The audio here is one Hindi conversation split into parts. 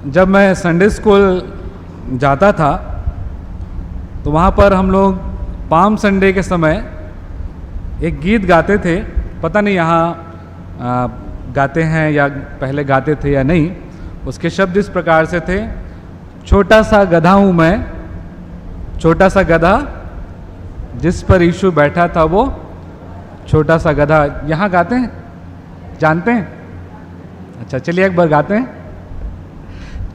जब मैं संडे स्कूल जाता था तो वहाँ पर हम लोग पाम संडे के समय एक गीत गाते थे। पता नहीं यहाँ गाते हैं या पहले गाते थे या नहीं। उसके शब्द इस प्रकार से थे, छोटा सा गधा हूँ मैं, छोटा सा गधा, जिस पर यीशु बैठा था वो छोटा सा गधा। यहाँ गाते हैं, जानते हैं? अच्छा, चलिए एक बार गाते हैं।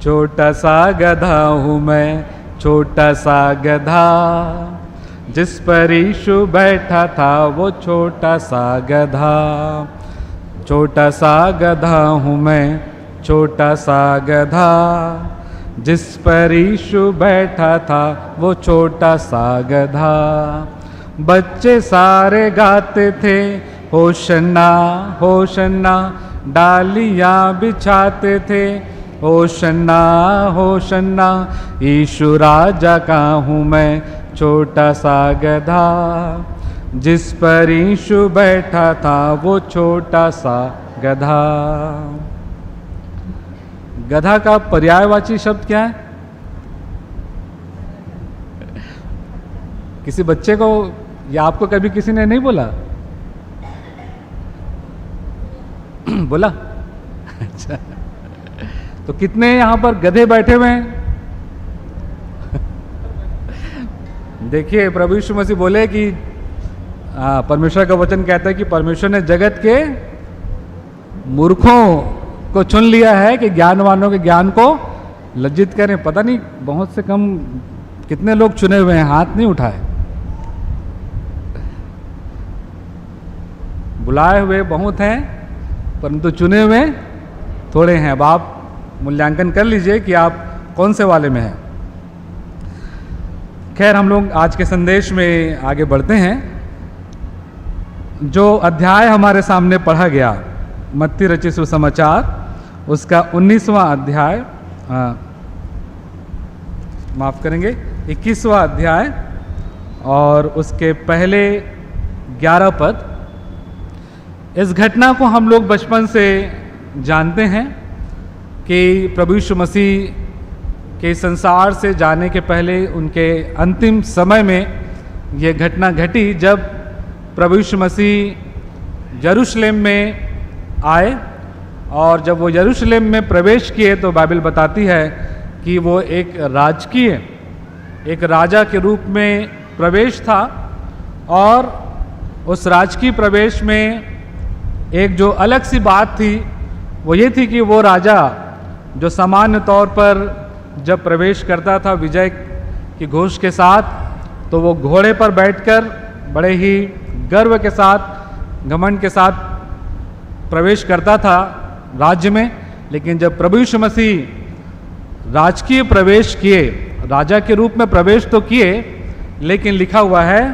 छोटा सा गधा हूँ मैं, छोटा सा गधा, जिस पर यीशु बैठा था वो छोटा सा गधा। छोटा सा गधा हूँ मैं, छोटा सा गधा, जिस पर यीशु बैठा था वो छोटा सा गधा। बच्चे सारे गाते थे होशन्ना होशन्ना, डालियाँ बिछाते थे होशन्ना होशन्ना, यीशु राजा का हूँ मैं, छोटा सा गधा, जिस पर यीशु बैठा था वो छोटा सा गधा। गधा का पर्यायवाची शब्द क्या है? किसी बच्चे को या आपको कभी किसी ने नहीं बोला? बोला? अच्छा, तो कितने यहां पर गधे बैठे हुए हैं? देखिए, प्रभु यीशु मसीह बोले कि परमेश्वर का वचन कहता है कि परमेश्वर ने जगत के मूर्खों को चुन लिया है कि ज्ञानवानों के ज्ञान को लज्जित करें। पता नहीं बहुत से कम कितने लोग चुने हुए हैं, हाथ नहीं उठाए। बुलाए हुए बहुत हैं परंतु चुने हुए थोड़े हैं। अब आप मूल्यांकन कर लीजिए कि आप कौन से वाले में हैं। खैर, हम लोग आज के संदेश में आगे बढ़ते हैं। जो अध्याय हमारे सामने पढ़ा गया, मत्ती रचित सुसमाचार, उसका 19वां अध्याय, माफ करेंगे 21वां अध्याय और उसके पहले 11 पद। इस घटना को हम लोग बचपन से जानते हैं कि प्रभु यीशु मसीह के संसार से जाने के पहले उनके अंतिम समय में ये घटना घटी, जब प्रभु यीशु मसीह यरूशलेम में आए। और जब वो यरूशलेम में प्रवेश किए तो बाइबल बताती है कि वो एक राजकीय, एक राजा के रूप में प्रवेश था। और उस राजकीय प्रवेश में एक जो अलग सी बात थी वो ये थी कि वो राजा जो सामान्य तौर पर जब प्रवेश करता था विजय की घोष के साथ, तो वो घोड़े पर बैठकर बड़े ही गर्व के साथ, घमंड के साथ प्रवेश करता था राज्य में। लेकिन जब प्रभु यीशु मसीह राजकीय प्रवेश किए, राजा के रूप में प्रवेश तो किए, लेकिन लिखा हुआ है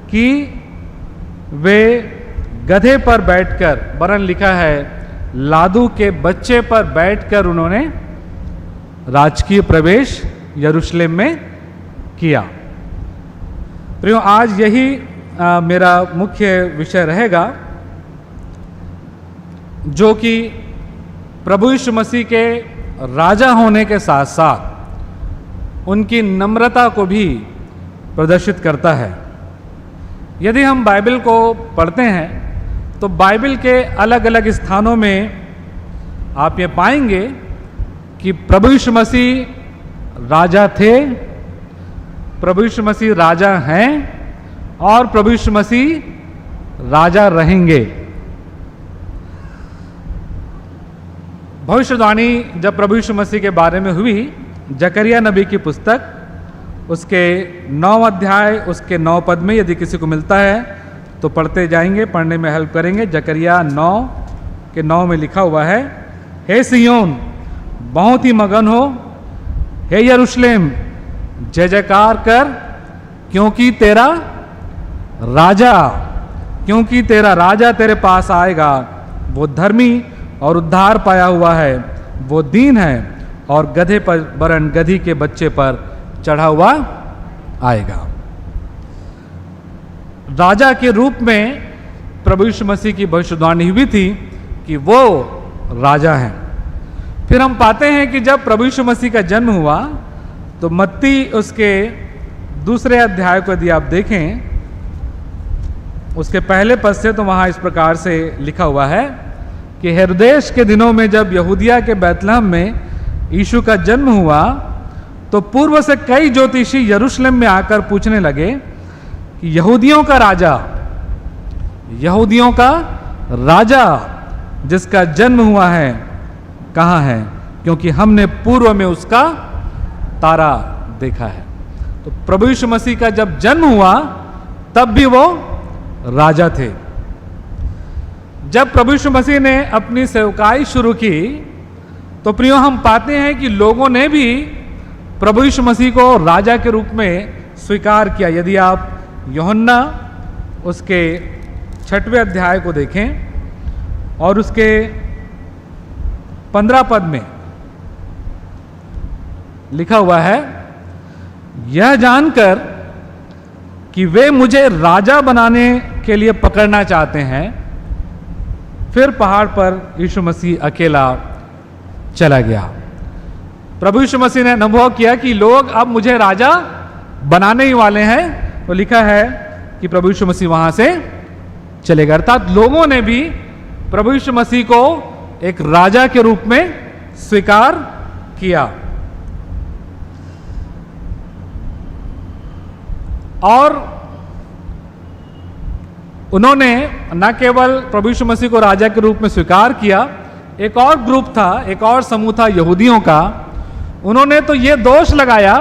कि वे गधे पर बैठकर, वरन लिखा है लादू के बच्चे पर बैठकर उन्होंने राजकीय प्रवेश यरूशलेम में किया। प्रियो, आज यही मेरा मुख्य विषय रहेगा, जो कि प्रभु यीशु मसीह के राजा होने के साथ साथ उनकी नम्रता को भी प्रदर्शित करता है। यदि हम बाइबल को पढ़ते हैं तो बाइबल के अलग अलग स्थानों में आप ये पाएंगे कि प्रभु यीशु मसीह राजा थे, प्रभु यीशु मसीह राजा हैं और प्रभु यीशु मसीह राजा रहेंगे। भविष्यवाणी जब प्रभु यीशु मसीह के बारे में हुई, जकरिया नबी की पुस्तक, उसके 9 अध्याय, उसके 9 पद में, यदि किसी को मिलता है तो पढ़ते जाएंगे, पढ़ने में हेल्प करेंगे। जकरिया 9 के 9 में लिखा हुआ है, हे सियोन बहुत ही मगन हो, हे यरूशलेम जय जयकार कर, क्योंकि तेरा राजा तेरे पास आएगा। वो धर्मी और उद्धार पाया हुआ है, वो दीन है और गधे पर, वरन गधी के बच्चे पर चढ़ा हुआ आएगा। राजा के रूप में प्रभु यीशु मसीह की भविष्यवाणी हुई थी कि वो राजा हैं। फिर हम पाते हैं कि जब प्रभु यीशु मसीह का जन्म हुआ तो मत्ती उसके 2 अध्याय को यदि आप देखें उसके पहले पद से, तो वहाँ इस प्रकार से लिखा हुआ है कि हेरोदेस के दिनों में जब यहूदिया के बैतलहम में यीशु का जन्म हुआ तो पूर्व से कई ज्योतिषी यरूशलेम में आकर पूछने लगे कि यहूदियों का राजा जिसका जन्म हुआ है कहाँ है, क्योंकि हमने पूर्व में उसका तारा देखा है। तो प्रभु यीशु मसीह का जब जन्म हुआ तब भी वो राजा थे। जब प्रभु यीशु मसीह ने अपनी सेवकाई शुरू की तो प्रियो हम पाते हैं कि लोगों ने भी प्रभु यीशु मसीह को राजा के रूप में स्वीकार किया। यदि आप यूहन्ना उसके 6वें अध्याय को देखें और उसके 15 पद में लिखा हुआ है, यह जानकर कि वे मुझे राजा बनाने के लिए पकड़ना चाहते हैं, फिर पहाड़ पर यीशु मसीह अकेला चला गया। प्रभु यीशु मसीह ने अनुभव किया कि लोग अब मुझे राजा बनाने ही वाले हैं, तो लिखा है कि प्रभु यीशु मसीह वहां से चले गए। अर्थात लोगों ने भी प्रभु यीशु मसीह को एक राजा के रूप में स्वीकार किया। और उन्होंने न केवल प्रभु यीशु मसीह को राजा के रूप में स्वीकार किया, एक और ग्रुप था, एक और समूह था यहूदियों का। उन्होंने तो ये दोष लगाया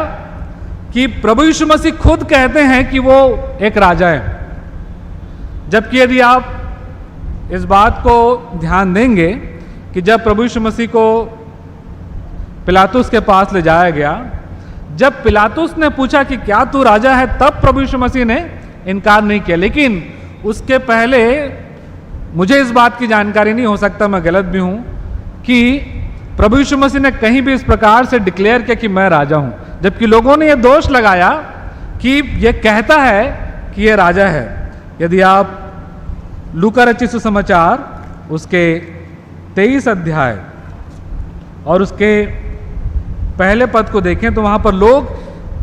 कि प्रभु यीशु मसीह खुद कहते हैं कि वो एक राजा है, जबकि यदि आप इस बात को ध्यान देंगे कि जब प्रभु यीशु मसीह को पिलातुस के पास ले जाया गया, जब पिलातुस ने पूछा कि क्या तू राजा है, तब प्रभु यीशु मसीह ने इनकार नहीं किया। लेकिन उसके पहले मुझे इस बात की जानकारी नहीं, हो सकता मैं गलत भी हूं, कि प्रभु यीशु मसीह ने कहीं भी इस प्रकार से डिक्लेयर किया कि मैं राजा हूं, जबकि लोगों ने यह दोष लगाया कि यह कहता है कि यह राजा है। यदि आप लूका रचित सुसमाचार उसके 23 अध्याय और उसके पहले पद को देखें तो वहां पर लोग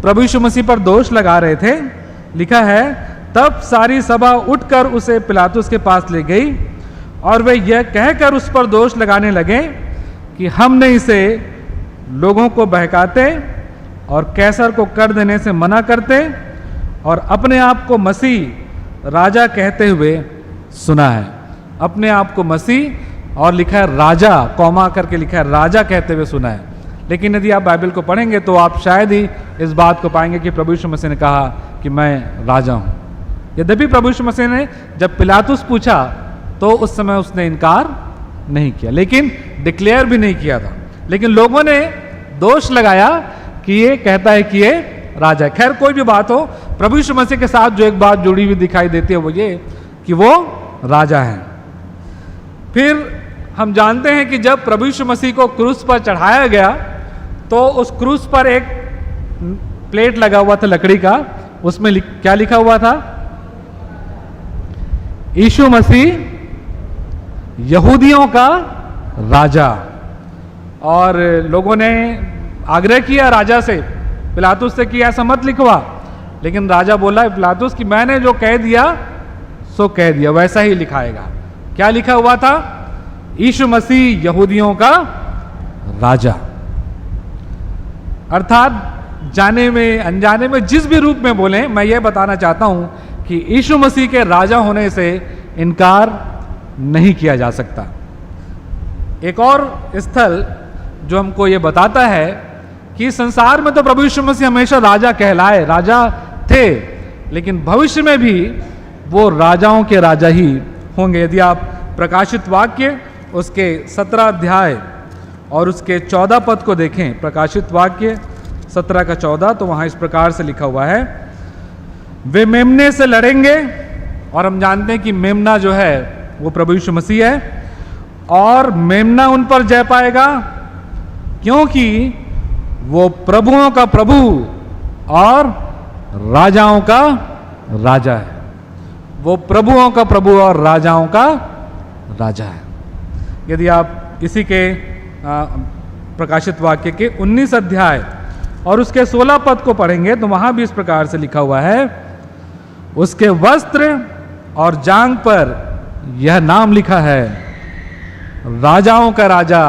प्रभु यीशु मसीह पर दोष लगा रहे थे। लिखा है, तब सारी सभा उठकर उसे पिलातुस के पास ले गई और वे यह कहकर उस पर दोष लगाने लगे कि हमने इसे लोगों को बहकाते और कैसर को कर देने से मना करते और अपने आप को मसीह राजा कहते हुए सुना है। अपने आप को मसीह और लिखा है राजा, कौमा करके लिखा है राजा कहते हुए सुना है। लेकिन यदि आप बाइबल को पढ़ेंगे तो आप शायद ही इस बात को पाएंगे कि प्रभु यीशु मसीह ने कहा कि मैं राजा हूं। यद्यपि प्रभु यीशु मसीह ने जब पिलातुस पूछा तो उस समय उसने इनकार नहीं किया, लेकिन डिक्लेयर भी नहीं किया था। लेकिन लोगों ने दोष लगाया कि ये कहता है कि ये राजा है। खैर कोई भी बात हो, प्रभु यीशु मसीह के साथ जो एक बात जुड़ी हुई दिखाई देती है वो ये कि वो राजा है। फिर हम जानते हैं कि जब प्रभु यीशु मसीह को क्रूस पर चढ़ाया गया तो उस क्रूस पर एक प्लेट लगा हुआ था लकड़ी का, उसमें क्या लिखा हुआ था? यीशु मसीह यहूदियों का राजा। और लोगों ने आग्रह किया राजा से, पिलातुस से कि ऐसा मत लिखवा, लेकिन राजा बोला पिलातुस कि मैंने जो कह दिया सो कह दिया, वैसा ही लिखाएगा। क्या लिखा हुआ था? यीशु मसीह यहूदियों का राजा। अर्थात जाने में अनजाने में जिस भी रूप में बोलें, मैं ये बताना चाहता हूं कि यीशु मसीह के राजा होने से इनकार नहीं किया जा सकता। एक और स्थल जो हमको ये बताता है कि संसार में तो प्रभु यीशु मसीह हमेशा राजा कहलाए, राजा थे, लेकिन भविष्य में भी वो राजाओं के राजा ही होंगे। यदि आप प्रकाशित वाक्य उसके 17 अध्याय और उसके 14 पद को देखें, प्रकाशित वाक्य 17 का 14, तो वहां इस प्रकार से लिखा हुआ है, वे मेमने से लड़ेंगे, और हम जानते हैं कि मेमना जो है वो प्रभु यीशु मसीह है, और मेमना उन पर जय पाएगा क्योंकि वो प्रभुओं का प्रभु और राजाओं का राजा है। वो प्रभुओं का प्रभु और राजाओं का राजा है। यदि आप इसी के प्रकाशित वाक्य के 19 अध्याय और उसके 16 पद को पढ़ेंगे तो वहां भी इस प्रकार से लिखा हुआ है, उसके वस्त्र और जांघ पर यह नाम लिखा है, राजाओं का राजा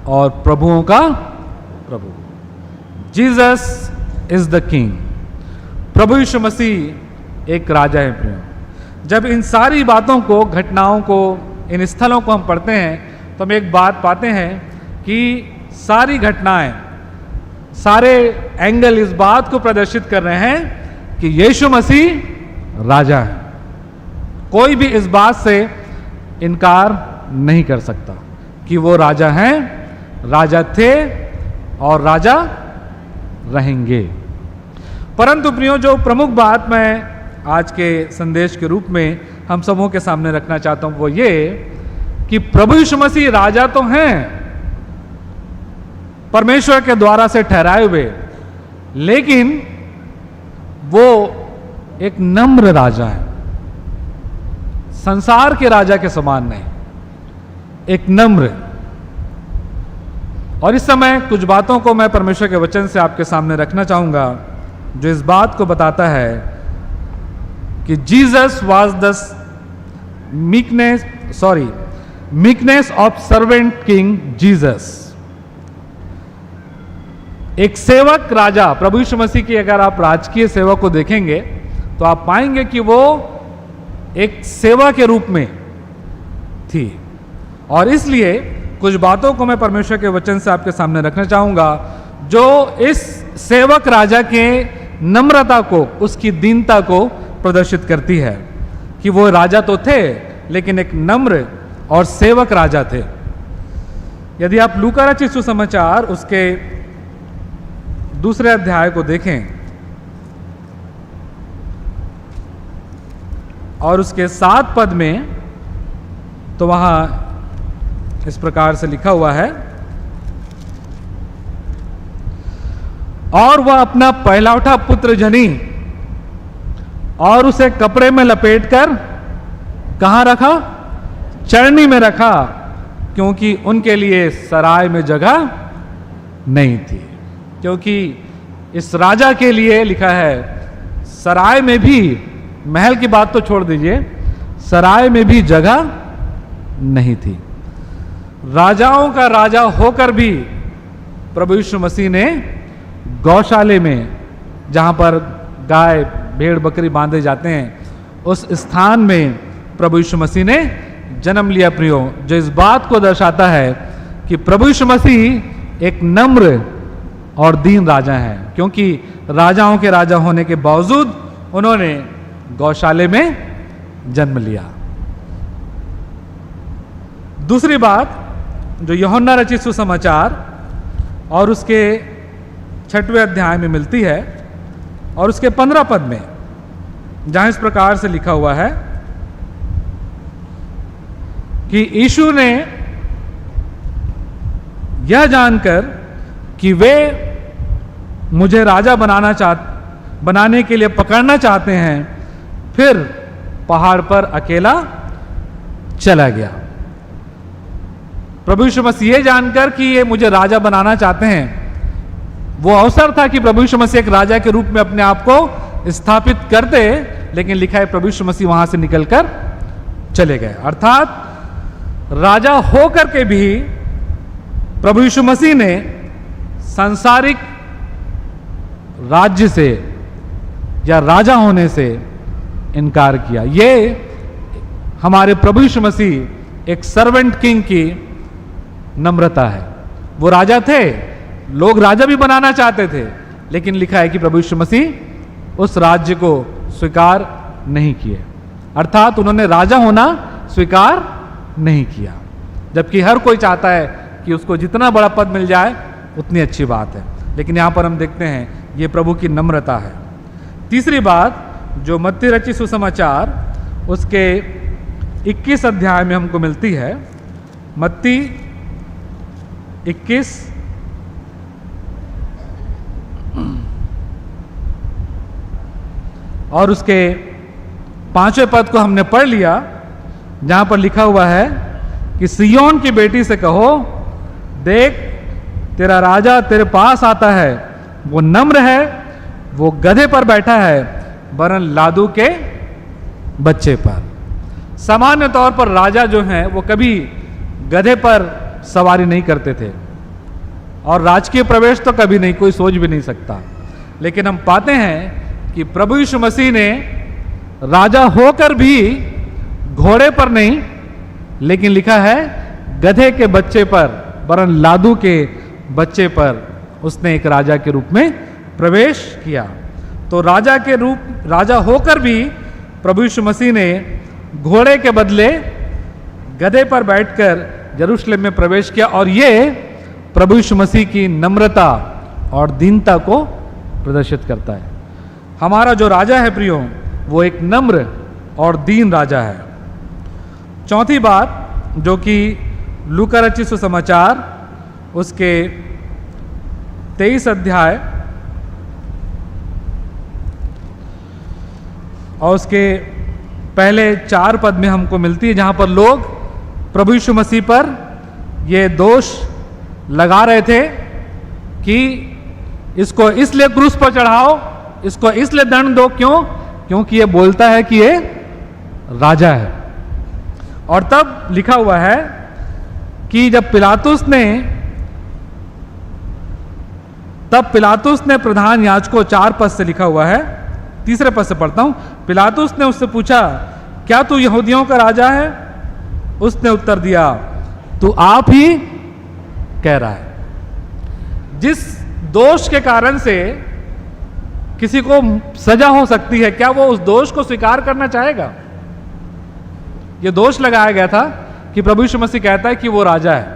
और प्रभुओं का प्रभु। Jesus is the king. प्रभु यीशु मसीह एक राजा है प्रियो। जब इन सारी बातों को, घटनाओं को, इन स्थलों को हम पढ़ते हैं तो हम एक बात पाते हैं कि सारी घटनाएं, सारे एंगल इस बात को प्रदर्शित कर रहे हैं कि यीशु मसीह राजा है। कोई भी इस बात से इनकार नहीं कर सकता कि वो राजा हैं, राजा थे और राजा रहेंगे। परंतु प्रियो, जो प्रमुख बात मैं आज के संदेश के रूप में हम सबों के सामने रखना चाहता हूं वो ये कि प्रभु यीशु मसीह राजा तो हैं, परमेश्वर के द्वारा से ठहराए हुए, लेकिन वो एक नम्र राजा है, संसार के राजा के समान नहीं, एक नम्र। और इस समय कुछ बातों को मैं परमेश्वर के वचन से आपके सामने रखना चाहूंगा जो इस बात को बताता है कि Jesus was the meekness of servant king Jesus. एक सेवक राजा, प्रभु यीशु मसीह की अगर आप राजकीय सेवा को देखेंगे तो आप पाएंगे कि वो एक सेवा के रूप में थी। और इसलिए कुछ बातों को मैं परमेश्वर के वचन से आपके सामने रखना चाहूंगा जो इस सेवक राजा के नम्रता को, उसकी दीनता को प्रदर्शित करती है कि वो राजा तो थे लेकिन एक नम्र और सेवक राजा थे। यदि आप लूका रचित सुसमाचार उसके 2 अध्याय को देखें और उसके 7 पद में तो वहां इस प्रकार से लिखा हुआ है, और वह अपना पहलौठा पुत्र जनी और उसे कपड़े में लपेटकर कहां रखा? चरनी में रखा, क्योंकि उनके लिए सराय में जगह नहीं थी। क्योंकि इस राजा के लिए लिखा है, सराय में भी, महल की बात तो छोड़ दीजिए, सराय में भी जगह नहीं थी। राजाओं का राजा होकर भी प्रभु यीशु मसीह ने गौशाले में, जहां पर गाय भेड़ बकरी बांधे जाते हैं, उस स्थान में प्रभु यीशु मसीह ने जन्म लिया प्रियो, जो इस बात को दर्शाता है कि प्रभु यीशु मसीह एक नम्र और दीन राजा हैं, क्योंकि राजाओं के राजा होने के बावजूद उन्होंने गौशाले में जन्म लिया। दूसरी बात जो यूहन्ना रचित सुसमाचार और उसके 6वें अध्याय में मिलती है और उसके 15 पद में, जहां इस प्रकार से लिखा हुआ है कि यीशु ने यह जानकर कि वे मुझे राजा बनाने के लिए पकड़ना चाहते हैं, फिर पहाड़ पर अकेला चला गया। प्रभु यीशु मसीह ये जानकर कि ये मुझे राजा बनाना चाहते हैं, वो अवसर था कि प्रभु यीशु मसीह एक राजा के रूप में अपने आप को स्थापित करते, लेकिन लिखा है प्रभु यीशु मसीह वहां से निकलकर चले गए। अर्थात राजा होकर के भी प्रभु यीशु मसीह ने सांसारिक राज्य से या राजा होने से इनकार किया। ये हमारे प्रभु यीशु मसीह एक सर्वेंट किंग की नम्रता है। वो राजा थे, लोग राजा भी बनाना चाहते थे, लेकिन लिखा है कि प्रभु यीशु मसीह उस राज्य को स्वीकार नहीं किए, अर्थात उन्होंने राजा होना स्वीकार नहीं किया। जबकि हर कोई चाहता है कि उसको जितना बड़ा पद मिल जाए उतनी अच्छी बात है, लेकिन यहां पर हम देखते हैं ये प्रभु की नम्रता है। तीसरी बात जो मत्ती रचित सुसमाचार उसके 21 अध्याय में हमको मिलती है, मत्ती 21 और उसके 5वें पद को हमने पढ़ लिया, जहां पर लिखा हुआ है कि सिय्योन की बेटी से कहो, देख तेरा राजा तेरे पास आता है, वो नम्र है, वो गधे पर बैठा है, वरन लादू के बच्चे पर। सामान्य तौर पर राजा जो हैं वो कभी गधे पर सवारी नहीं करते थे, और राजकीय प्रवेश तो कभी नहीं, कोई सोच भी नहीं सकता। लेकिन हम पाते हैं कि प्रभु यीशु मसीह ने राजा होकर भी घोड़े पर नहीं, लेकिन लिखा है गधे के बच्चे पर, वरन लादू के बच्चे पर उसने एक राजा के रूप में प्रवेश किया। तो राजा होकर भी प्रभु यीशु मसीह ने घोड़े के बदले गधे पर बैठकर यरूशलेम में प्रवेश किया, और ये प्रभु यीशु मसीह की नम्रता और दीनता को प्रदर्शित करता है। हमारा जो राजा है प्रियो, वो एक नम्र और दीन राजा है। चौथी बात जो कि लूका रचित सुसमाचार उसके 23 अध्याय और उसके पहले 4 पद में हमको मिलती है, जहां पर लोग प्रभु यीशु मसीह पर ये दोष लगा रहे थे कि इसको इसलिए क्रूस पर चढ़ाओ, इसको इसलिए दंड दो। क्यों? क्योंकि ये बोलता है कि ये राजा है। और तब लिखा हुआ है कि जब पिलातुस ने प्रधान याजकों, 4 पद से लिखा हुआ है, 3 पद से पढ़ता हूं। पिलातुस ने उससे पूछा, क्या तू यहूदियों का राजा है? उसने उत्तर दिया, तू आप ही कह रहा है। जिस दोष के कारण से किसी को सजा हो सकती है, क्या वो उस दोष को स्वीकार करना चाहेगा? यह दोष लगाया गया था कि प्रभु यीशु मसीह कहता है कि वो राजा है,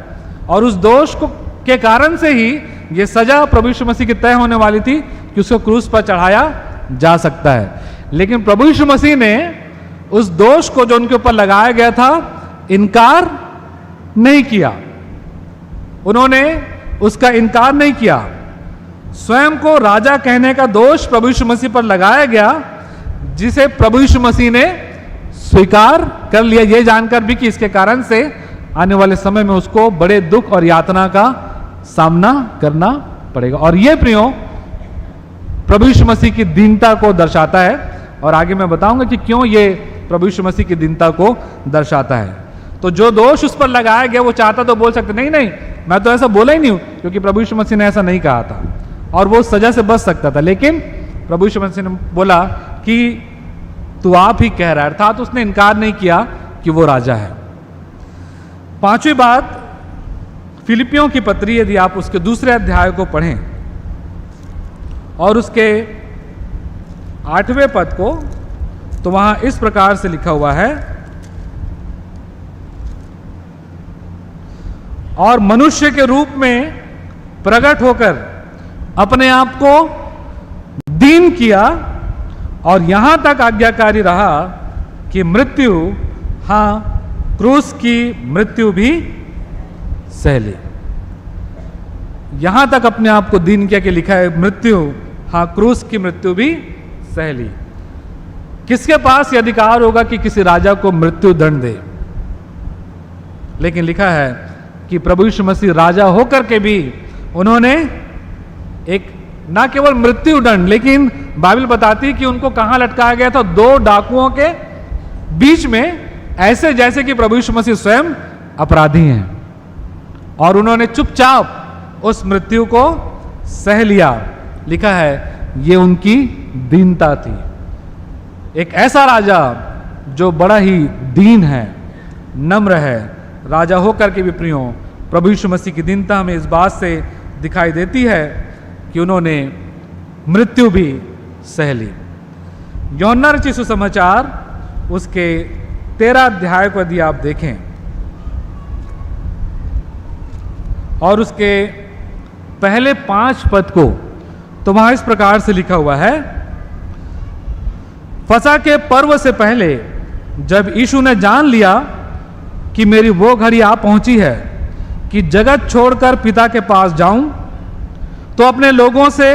और उस दोष को के कारण से ही यह सजा प्रभु यीशु मसीह की तय होने वाली थी कि उसको क्रूस पर चढ़ाया जा सकता है। लेकिन प्रभु यीशु मसीह ने उस दोष को जो उनके ऊपर लगाया गया था इनकार नहीं किया। उन्होंने उसका इनकार नहीं किया। स्वयं को राजा कहने का दोष प्रभु यीशु मसीह पर लगाया गया, जिसे प्रभु यीशु मसीह ने स्वीकार कर लिया, यह जानकर भी कि इसके कारण से आने वाले समय में उसको बड़े दुख और यातना का सामना करना पड़ेगा। और यह प्रियो प्रभु यीशु मसीह की दीनता को दर्शाता है, और आगे मैं बताऊंगा कि क्यों यह प्रभु यीशु मसीह की दीनता को दर्शाता है। तो जो दोष उस पर लगाया गया, वो चाहता तो बोल सकते नहीं नहीं, मैं तो ऐसा बोला ही नहीं हूं, क्योंकि प्रभु यीशु मसीह ने ऐसा नहीं कहा था और वो सजा से बच सकता था। लेकिन प्रभु यीशु मसीह ने बोला कि तू आप ही कह रहा है, अर्थात उसने इनकार नहीं किया कि वो राजा है। 5वीं बात, फिलिपियों की पत्री, यदि आप उसके 2 अध्याय को पढ़ें और उसके 8वें पद को, तो वहां इस प्रकार से लिखा हुआ है, और मनुष्य के रूप में प्रकट होकर अपने आप को दीन किया, और यहां तक आज्ञाकारी रहा कि मृत्यु, हां क्रूस की मृत्यु भी सह ली। यहां तक अपने आप को दीन किया कि लिखा है मृत्यु, हां क्रूस की मृत्यु भी सह ली। किसके पास यह अधिकार होगा कि किसी राजा को मृत्यु दंड दे? लेकिन लिखा है कि प्रभु यीशु मसीह राजा होकर के भी उन्होंने एक ना केवल मृत्यु दंड, लेकिन बाइबल बताती कि उनको कहां लटकाया गया था? 2 डाकुओं के बीच में, ऐसे जैसे कि प्रभु यीशु मसीह स्वयं अपराधी हैं, और उन्होंने चुपचाप उस मृत्यु को सह लिया। लिखा है ये उनकी दीनता थी। एक ऐसा राजा जो बड़ा ही दीन है, नम्र है, राजा होकर के भी प्रियो प्रभु यीशु मसीह की दीनता हमें इस बात से दिखाई देती है कि उन्होंने मृत्यु भी सह ली। यूहन्ना रचित सुसमाचार उसके 13 अध्याय को यदि आप देखें और उसके पहले 5 पद को, तो वहां इस प्रकार से लिखा हुआ है, फसह के पर्व से पहले जब यीशु ने जान लिया कि मेरी वो घड़ी आ पहुंची है कि जगत छोड़कर पिता के पास जाऊं, तो अपने लोगों से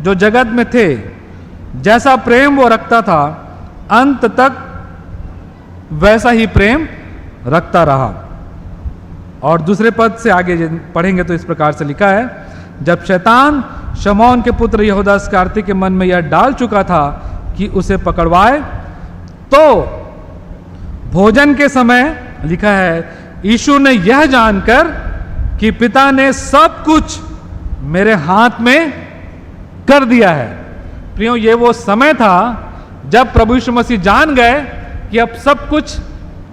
जो जगत में थे जैसा प्रेम वो रखता था, अंत तक वैसा ही प्रेम रखता रहा। और दूसरे पद से आगे पढ़ेंगे तो इस प्रकार से लिखा है, जब शैतान शमौन के पुत्र यहूदा इस्करियोती के मन में यह डाल चुका था कि उसे पकड़वाए, तो भोजन के समय लिखा है यीशु ने यह जानकर कि पिता ने सब कुछ मेरे हाथ में कर दिया है। प्रियो, ये वो समय था जब प्रभु यीशु मसीह जान गए कि अब सब कुछ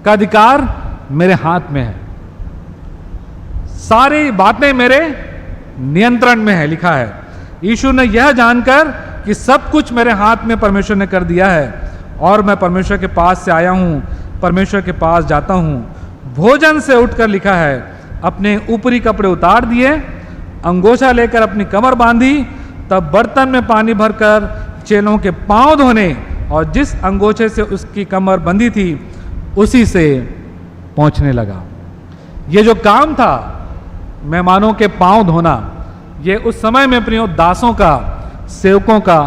का अधिकार मेरे हाथ में है, सारी बातें मेरे नियंत्रण में है। लिखा है यीशु ने यह जानकर कि सब कुछ मेरे हाथ में परमेश्वर ने कर दिया है और मैं परमेश्वर के पास से आया हूं, परमेश्वर के पास जाता हूं। भोजन से उठकर लिखा है अपने ऊपरी कपड़े उतार दिए, अंगोछा लेकर अपनी कमर बांधी, तब बर्तन में पानी भरकर चेलों के पांव धोने और जिस अंगोछे से उसकी कमर बंधी थी उसी से पहुंचने लगा। ये जो काम था मेहमानों के पांव धोना, ये उस समय में प्रियो दासों का, सेवकों का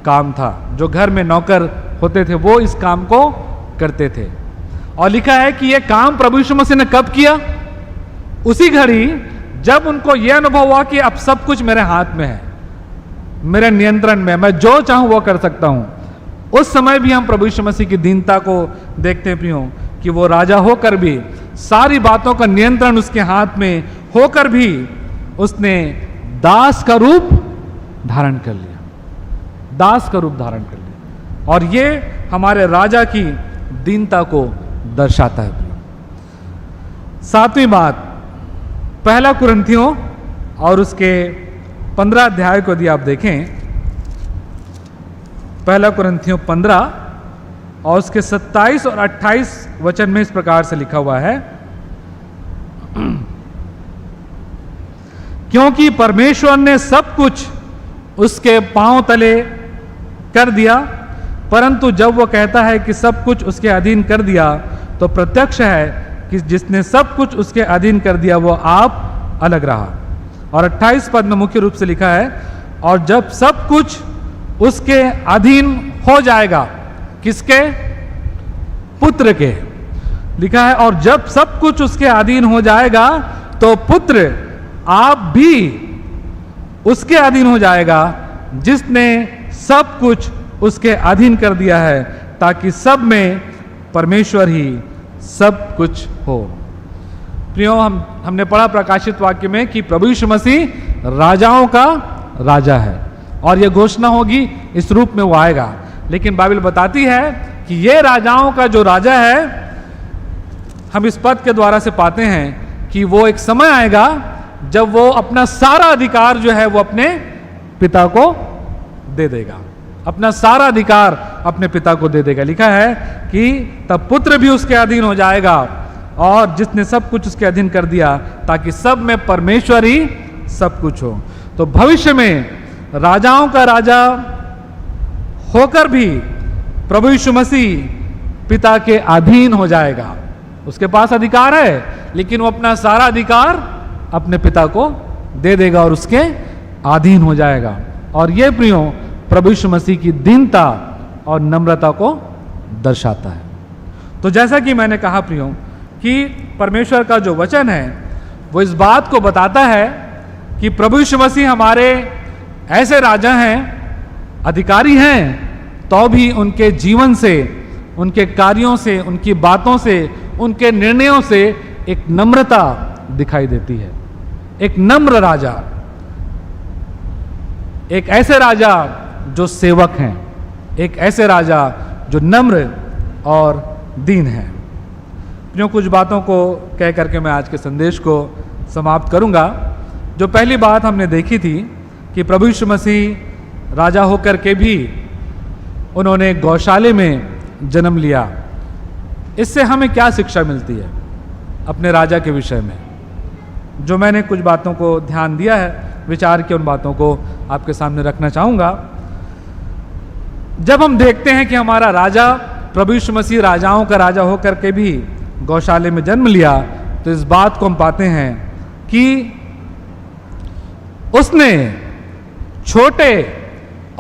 काम था। जो घर में नौकर होते थे वो इस काम को करते थे। और लिखा है कि यह काम प्रभु यीशु मसीह ने कब किया? उसी घड़ी जब उनको यह अनुभव हुआ कि अब सब कुछ मेरे हाथ में है, मेरे नियंत्रण में, मैं जो चाहूं वो कर सकता हूं। उस समय भी हम प्रभु यीशु मसीह की दीनता को देखते हैं प्रियो, कि वो राजा होकर भी, सारी बातों का नियंत्रण उसके हाथ में होकर भी उसने दास का रूप धारण कर लिया, दास का रूप धारण कर लिया। और ये हमारे राजा की दीनता को दर्शाता है। सातवीं बात, पहला कुरिन्थियों और उसके 15 अध्याय को यदि आप देखें, पहला कुरिन्थियों 15 और उसके 27 और 28 वचन में इस प्रकार से लिखा हुआ है, क्योंकि परमेश्वर ने सब कुछ उसके पांव तले कर दिया, परंतु जब वो कहता है कि सब कुछ उसके अधीन कर दिया, तो प्रत्यक्ष है कि जिसने सब कुछ उसके अधीन कर दिया वो आप अलग रहा। और 28 पद में मुख्य रूप से लिखा है, और जब सब कुछ उसके अधीन हो जाएगा, किसके? पुत्र के। लिखा है और जब सब कुछ उसके अधीन हो जाएगा तो पुत्र आप भी उसके अधीन हो जाएगा, जिसने सब कुछ उसके अधीन कर दिया है, ताकि सब में परमेश्वर ही सब कुछ हो। प्रियो, हमने पढ़ा प्रकाशित वाक्य में कि प्रभु यीशु मसीह राजाओं का राजा है और यह घोषणा होगी इस रूप में वो आएगा। लेकिन बाइबल बताती है कि ये राजाओं का जो राजा है, हम इस पद के द्वारा से पाते हैं कि वो एक समय आएगा जब वो अपना सारा अधिकार जो है वो अपने पिता को दे देगा, अपना सारा अधिकार अपने पिता को दे देगा। लिखा है कि तब पुत्र भी उसके अधीन हो जाएगा और जिसने सब कुछ उसके अधीन कर दिया, ताकि सब में परमेश्वर ही सब कुछ हो। तो भविष्य में राजाओं का राजा होकर भी प्रभु यीशु मसीह पिता के अधीन हो जाएगा। उसके पास अधिकार है, लेकिन वो अपना सारा अधिकार अपने पिता को दे देगा और उसके अधीन हो जाएगा। और ये प्रियो प्रभु यीशु मसीह की दीनता और नम्रता को दर्शाता है। तो जैसा कि मैंने कहा प्रियो कि परमेश्वर का जो वचन है वो इस बात को बताता है कि प्रभु यीशु मसीह हमारे ऐसे राजा हैं, अधिकारी हैं, तो भी उनके जीवन से, उनके कार्यों से, उनकी बातों से, उनके निर्णयों से एक नम्रता दिखाई देती है। एक नम्र राजा, एक ऐसे राजा जो सेवक हैं, एक ऐसे राजा जो नम्र और दीन है। जो कुछ बातों को कह करके मैं आज के संदेश को समाप्त करूंगा। जो पहली बात हमने देखी थी कि प्रभु यीशु मसीह राजा होकर के भी उन्होंने गौशाले में जन्म लिया। इससे हमें क्या शिक्षा मिलती है अपने राजा के विषय में? जो मैंने कुछ बातों को ध्यान दिया है, विचार किया, उन बातों को आपके सामने रखना चाहूँगा। जब हम देखते हैं कि हमारा राजा प्रभु यीशु मसीह राजाओं का राजा होकर के भी गौशाले में जन्म लिया, तो इस बात को हम पाते हैं कि उसने छोटे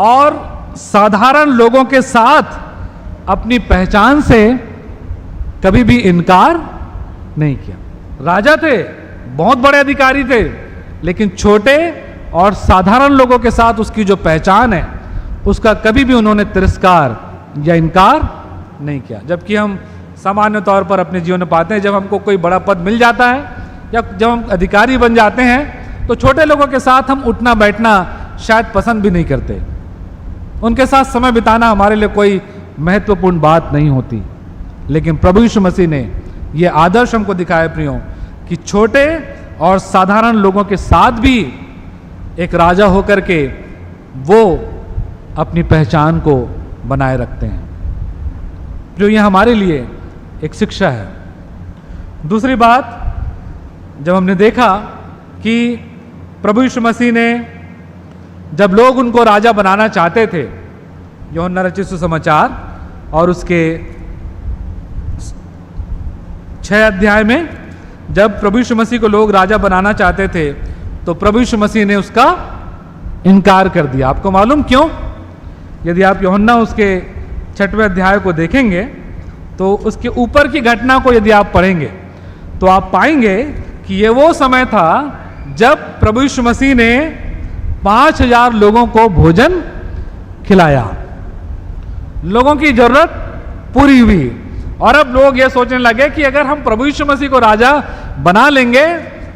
और साधारण लोगों के साथ अपनी पहचान से कभी भी इनकार नहीं किया। राजा थे बहुत बड़े अधिकारी थे, लेकिन छोटे और साधारण लोगों के साथ उसकी जो पहचान है उसका कभी भी उन्होंने तिरस्कार या इनकार नहीं किया। जबकि हम सामान्य तौर पर अपने जीवन में पाते हैं, जब हमको कोई बड़ा पद मिल जाता है या जब हम अधिकारी बन जाते हैं तो छोटे लोगों के साथ हम उठना बैठना शायद पसंद भी नहीं करते। उनके साथ समय बिताना हमारे लिए कोई महत्वपूर्ण बात नहीं होती। लेकिन प्रभु यीशु मसीह ने यह आदर्श हमको दिखाया प्रियो कि छोटे और साधारण लोगों के साथ भी एक राजा होकर के वो अपनी पहचान को बनाए रखते हैं। जो ये हमारे लिए एक शिक्षा है। दूसरी बात, जब हमने देखा कि प्रभु यीशु मसीह ने जब लोग उनको राजा बनाना चाहते थे, यूहन्ना रचित सुसमाचार और उसके 6 अध्याय में जब प्रभु यीशु मसीह को लोग राजा बनाना चाहते थे तो प्रभु यीशु मसीह ने उसका इनकार कर दिया। आपको मालूम क्यों? यदि आप यूहन्ना उसके 6वें अध्याय को देखेंगे तो उसके ऊपर की घटना को यदि आप पढ़ेंगे तो आप पाएंगे कि ये वो समय था जब प्रभु यीशु मसीह ने 5000 लोगों को भोजन खिलाया, लोगों की जरूरत पूरी हुई। और अब लोग ये सोचने लगे कि अगर हम प्रभु यीशु मसीह को राजा बना लेंगे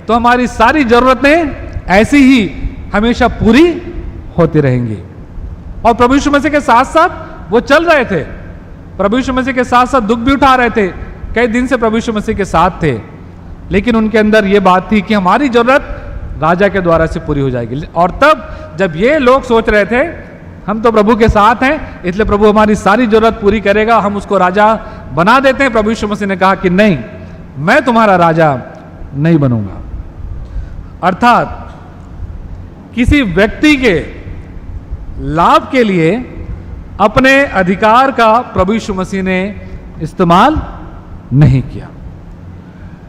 तो हमारी सारी जरूरतें ऐसी ही हमेशा पूरी होती रहेंगी। और प्रभु यीशु मसीह के साथ साथ वो चल रहे थे, प्रभु यीशु मसीह के साथ साथ दुख भी उठा रहे थे, कई दिन से प्रभु यीशु मसीह के साथ थे, लेकिन उनके अंदर ये बात थी कि हमारी जरूरत राजा के द्वारा से पूरी हो जाएगी। और तब जब ये लोग सोच रहे थे हम तो प्रभु के साथ हैं इसलिए प्रभु हमारी सारी जरूरत पूरी करेगा, हम उसको राजा बना देते हैं, प्रभु यीशु मसीह ने कहा कि नहीं, मैं तुम्हारा राजा नहीं बनूंगा। अर्थात किसी व्यक्ति के लाभ के लिए अपने अधिकार का प्रभु यीशु मसीह ने इस्तेमाल नहीं किया।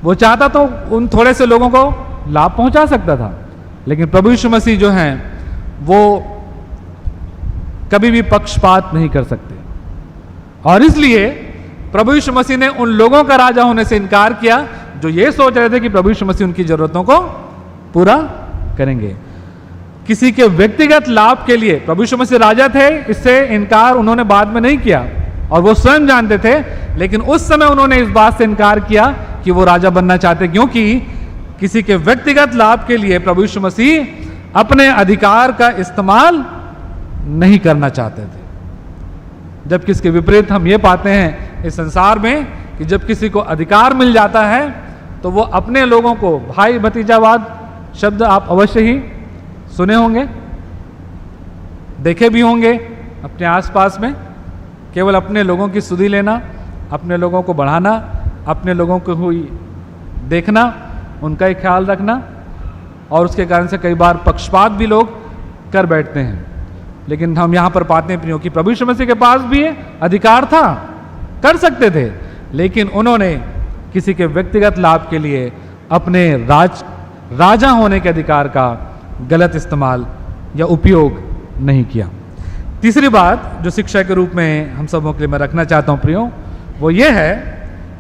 वो चाहता तो उन थोड़े से लोगों को लाभ पहुंचा सकता था, लेकिन प्रभु यीशु मसीह जो हैं वो कभी भी पक्षपात नहीं कर सकते। और इसलिए प्रभु यीशु मसीह ने उन लोगों का राजा होने से इनकार किया जो ये सोच रहे थे कि प्रभु यीशु मसीह उनकी जरूरतों को पूरा करेंगे। किसी के व्यक्तिगत लाभ के लिए प्रभु यीशु मसीह राजा थे, इससे इनकार उन्होंने बाद में नहीं किया और वो स्वयं जानते थे, लेकिन उस समय उन्होंने इस बात से इनकार किया कि वो राजा बनना चाहते, क्योंकि किसी के व्यक्तिगत लाभ के लिए प्रभु यीशु मसीह अपने अधिकार का इस्तेमाल नहीं करना चाहते थे। जबकि इसके विपरीत हम ये पाते हैं इस संसार में कि जब किसी को अधिकार मिल जाता है तो वो अपने लोगों को, भाई भतीजावाद शब्द आप अवश्य ही सुने होंगे, देखे भी होंगे अपने आसपास में, केवल अपने लोगों की सुधि लेना, अपने लोगों को बढ़ाना, अपने लोगों को हुई देखना, उनका ही ख्याल रखना, और उसके कारण से कई बार पक्षपात भी लोग कर बैठते हैं। लेकिन हम यहाँ पर पाते हैं प्रियो कि प्रभु यीशु मसीह के पास भी अधिकार था, कर सकते थे, लेकिन उन्होंने किसी के व्यक्तिगत लाभ के लिए अपने राजा होने के अधिकार का गलत इस्तेमाल या उपयोग नहीं किया। तीसरी बात जो शिक्षा के रूप में हम सबों के लिए मैं रखना चाहता हूँ प्रियो, वो ये है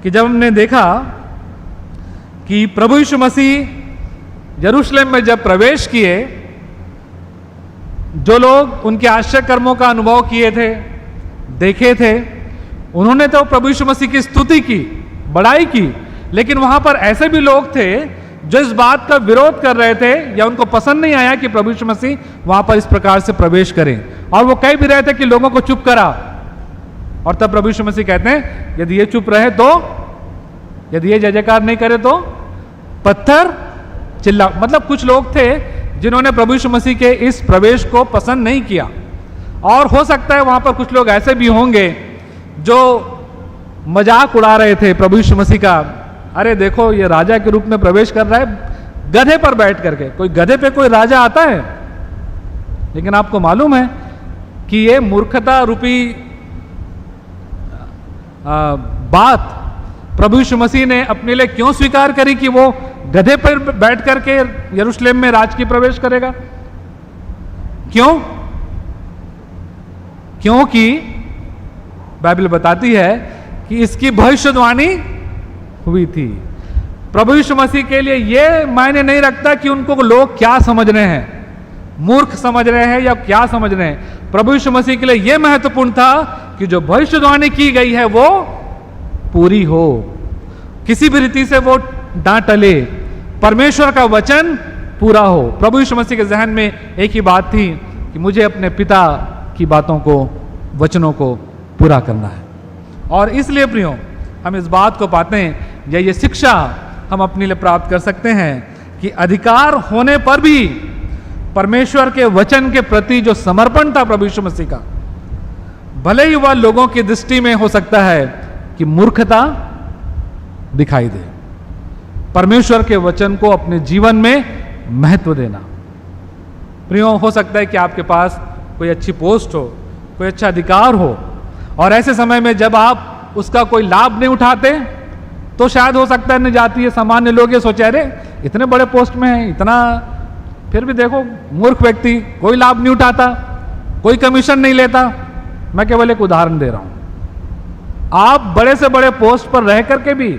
कि जब हमने देखा कि प्रभु यीशु मसीह यरूशलेम में जब प्रवेश किए, जो लोग उनके आश्चर्य कर्मों का अनुभव किए थे, देखे थे, उन्होंने तो प्रभु यीशु मसीह की स्तुति की, बड़ाई की, लेकिन वहां पर ऐसे भी लोग थे जो इस बात का विरोध कर रहे थे या उनको पसंद नहीं आया कि प्रभु यीशु मसीह वहां पर इस प्रकार से प्रवेश करें, और वो कह भी रहे थे कि लोगों को चुप करा। और तब प्रभु यीशु मसीह कहते हैं यदि ये चुप रहे तो, यदि ये जय जयकार नहीं करे तो पत्थर चिल्ला। मतलब कुछ लोग थे जिन्होंने प्रभु यीशु मसीह के इस प्रवेश को पसंद नहीं किया, और हो सकता है वहां पर कुछ लोग ऐसे भी होंगे जो मजाक उड़ा रहे थे प्रभु यीशु मसीह का, अरे देखो ये राजा के रूप में प्रवेश कर रहा है गधे पर बैठ करके। कोई गधे पे कोई राजा आता है? लेकिन आपको मालूम है कि ये मूर्खता रूपी बात प्रभु यीशु मसीह ने अपने लिए क्यों स्वीकार करी कि वो गधे पर बैठ करके यरूशलेम में राज की प्रवेश करेगा? क्यों? क्योंकि बाइबल बताती है कि इसकी भविष्यवाणी हुई थी। प्रभु यीशु मसीह के लिए ये मायने नहीं रखता कि उनको लोग क्या समझ रहे हैं, मूर्ख समझ रहे हैं या क्या समझ रहे हैं। प्रभु यीशु मसीह के लिए यह महत्वपूर्ण था कि जो भविष्यवाणी की गई है वो पूरी हो, किसी भी रीति से वो ना टले, परमेश्वर का वचन पूरा हो। प्रभु यीशु मसीह के जहन में एक ही बात थी कि मुझे अपने पिता की बातों को, वचनों को पूरा करना है। और इसलिए प्रियो, हम इस बात को पाते हैं या ये शिक्षा हम अपने लिए प्राप्त कर सकते हैं कि अधिकार होने पर भी परमेश्वर के वचन के प्रति जो समर्पण था प्रभु यीशु मसीह का, भले ही वह लोगों की दृष्टि में हो सकता है कि मूर्खता दिखाई दे, परमेश्वर के वचन को अपने जीवन में महत्व देना। प्रियो, हो सकता है कि आपके पास कोई अच्छी पोस्ट हो, कोई अच्छा अधिकार हो, और ऐसे समय में जब आप उसका कोई लाभ नहीं उठाते तो शायद हो सकता है न जाती है सामान्य लोग ये सोचे, अरे इतने बड़े पोस्ट में है, इतना, फिर भी देखो मूर्ख व्यक्ति कोई लाभ नहीं उठाता, कोई कमीशन नहीं लेता। मैं केवल एक उदाहरण दे रहा हूं। आप बड़े से बड़े पोस्ट पर रह करके भी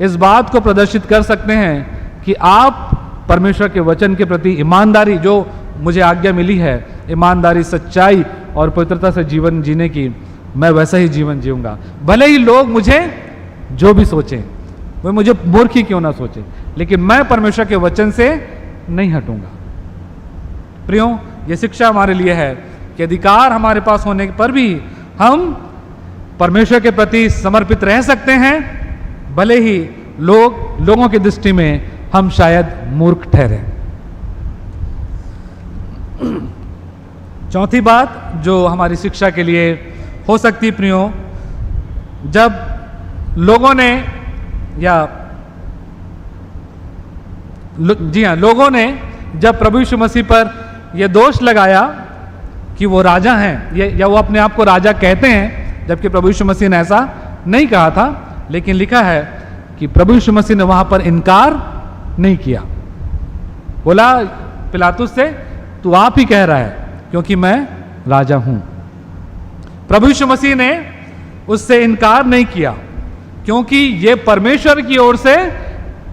इस बात को प्रदर्शित कर सकते हैं कि आप परमेश्वर के वचन के प्रति ईमानदारी, जो मुझे आज्ञा मिली है, ईमानदारी, सच्चाई और पवित्रता से जीवन जीने की, मैं वैसा ही जीवन जीऊंगा। भले ही लोग मुझे जो भी सोचें, वे मुझे मूर्ख ही क्यों ना सोचें, लेकिन मैं परमेश्वर के वचन से नहीं हटूंगा। प्रियो, यह शिक्षा हमारे लिए है कि अधिकार हमारे पास होने पर भी हम परमेश्वर के प्रति समर्पित रह सकते हैं, भले ही लोगों की दृष्टि में हम शायद मूर्ख ठहरे। चौथी बात जो हमारी शिक्षा के लिए हो सकती प्रियो, जब लोगों ने लोगों ने जब प्रभु यीशु मसीह पर यह दोष लगाया कि वो राजा हैं, या वो अपने आप को राजा कहते हैं, जबकि प्रभु यीशु मसीह ने ऐसा नहीं कहा था, लेकिन लिखा है कि प्रभु यीशु मसीह ने वहां पर इनकार नहीं किया। बोला पिलातुस से, तू आप ही कह रहा है क्योंकि मैं राजा हूं। प्रभु यीशु मसीह ने उससे इनकार नहीं किया, क्योंकि यह परमेश्वर की ओर से